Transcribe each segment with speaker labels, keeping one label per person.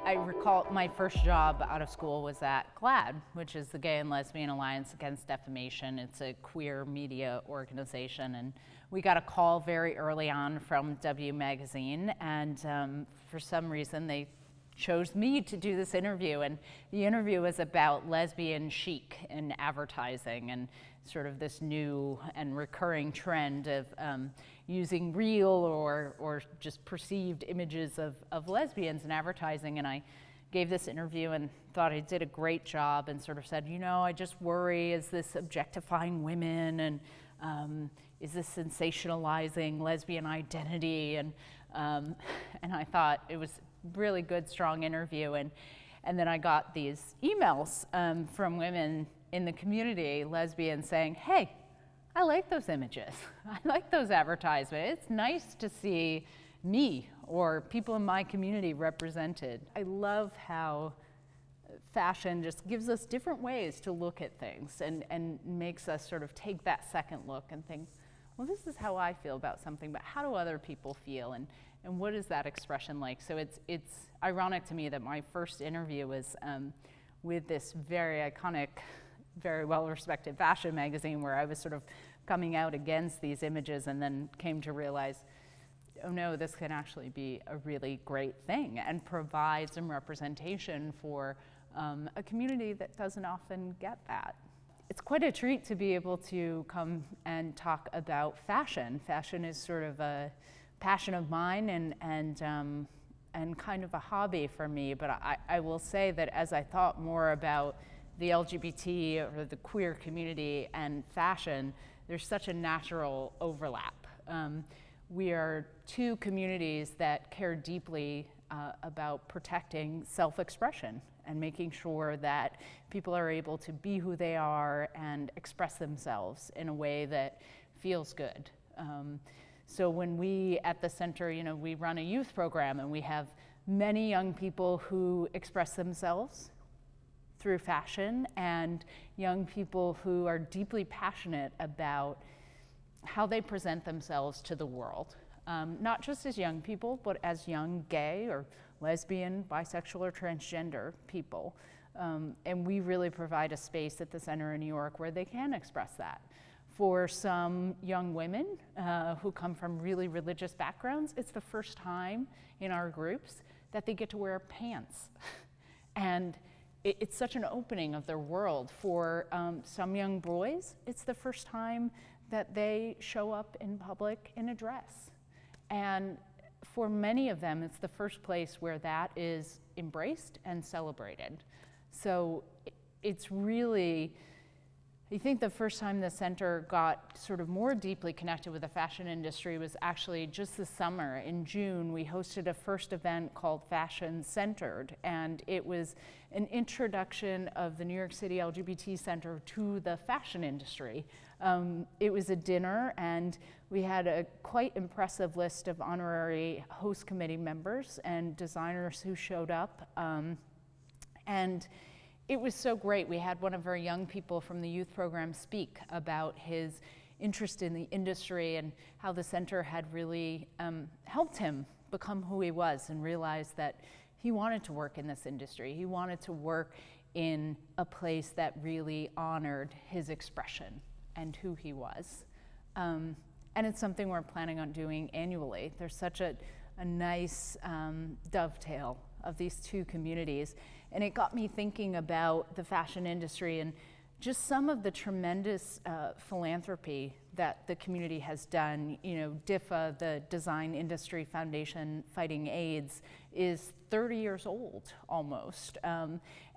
Speaker 1: I recall my first job out of school was at GLAAD, which is the Gay and Lesbian Alliance Against Defamation. It's a queer media organization, and we got a call very early on from W Magazine, and for some reason they chose me to do this interview, and the interview was about lesbian chic in advertising and sort of this new and recurring trend of using real or just perceived images of lesbians in advertising. And I gave this interview and thought I did a great job, and sort of said, you know, I just worry, is this objectifying women, and is this sensationalizing lesbian identity? And I thought it was really good, strong interview. And then I got these emails from women in the community, lesbians, saying, hey, I like those images. I like those advertisements. It's nice to see me or people in my community represented. I love how fashion just gives us different ways to look at things and makes us sort of take that second look and think, well, this is how I feel about something, but how do other people feel? And what is that expression like? So it's ironic to me that my first interview was with this very iconic, very well-respected fashion magazine, where I was sort of coming out against these images, and then came to realize, oh no, this can actually be a really great thing and provide some representation for a community that doesn't often get that. It's quite a treat to be able to come and talk about fashion. Fashion is sort of a passion of mine and kind of a hobby for me, but I will say that as I thought more about the LGBT or the queer community and fashion, there's such a natural overlap. We are two communities that care deeply about protecting self-expression and making sure that people are able to be who they are and express themselves in a way that feels good. So when we at the center, you know, we run a youth program, and we have many young people who express themselves through fashion, and young people who are deeply passionate about how they present themselves to the world. Not just as young people, but as young gay or lesbian, bisexual, or transgender people. And we really provide a space at the center in New York where they can express that. For some young women who come from really religious backgrounds, it's the first time in our groups that they get to wear pants. And it's such an opening of their world. For some young boys, it's the first time that they show up in public in a dress. And for many of them, it's the first place where that is embraced and celebrated. So it's really, I think the first time the center got sort of more deeply connected with the fashion industry was actually just this summer. In June, we hosted a first event called Fashion Centered, and it was an introduction of the New York City LGBT Center to the fashion industry. It was a dinner, and we had a quite impressive list of honorary host committee members and designers who showed up. And it was so great. We had one of our young people from the youth program speak about his interest in the industry and how the center had really helped him become who he was, and realize that he wanted to work in this industry. He wanted to work in a place that really honored his expression and who he was. And it's something we're planning on doing annually. There's such a nice dovetail of these two communities. And it got me thinking about the fashion industry and just some of the tremendous philanthropy that the community has done. You know, DIFA, the Design Industry Foundation Fighting AIDS, is 30 years old almost.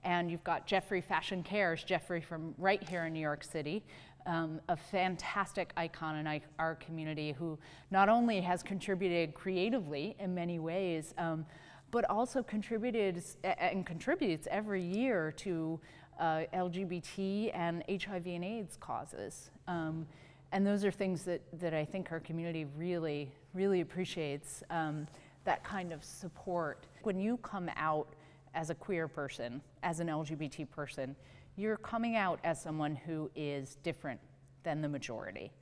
Speaker 1: And you've got Jeffrey Fashion Cares, Jeffrey from right here in New York City, a fantastic icon in our community, who not only has contributed creatively in many ways, but also contributed and contributes every year to LGBT and HIV and AIDS causes. And those are things that I think our community really, really appreciates, that kind of support. When you come out as a queer person, as an LGBT person, you're coming out as someone who is different than the majority.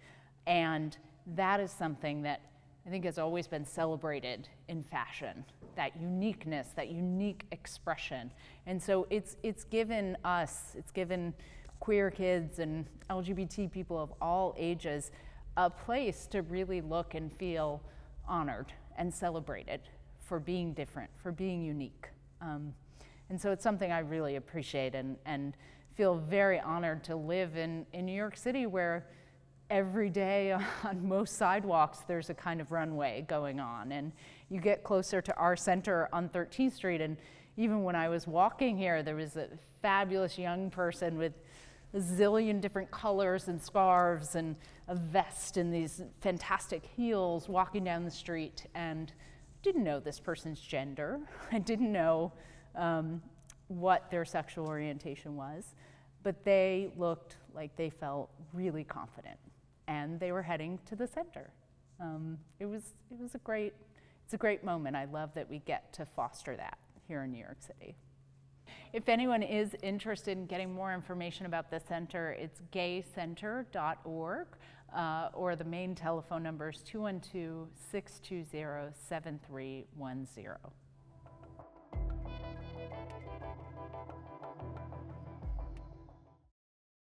Speaker 1: And that is something that I think has always been celebrated in fashion, that uniqueness, that unique expression. And so it's given us, it's given queer kids and LGBT people of all ages a place to really look and feel honored and celebrated for being different, for being unique. And so it's something I really appreciate and feel very honored to live in New York City, where every day on most sidewalks there's a kind of runway going on. And you get closer to our center on 13th Street, and even when I was walking here, there was a fabulous young person with a zillion different colors and scarves and a vest and these fantastic heels walking down the street, and didn't know this person's gender. I didn't know what their sexual orientation was, but they looked like they felt really confident, and they were heading to the center. It's a great moment. I love that we get to foster that here in New York City. If anyone is interested in getting more information about the center, it's gaycenter.org, or the main telephone number is 212-620-7310.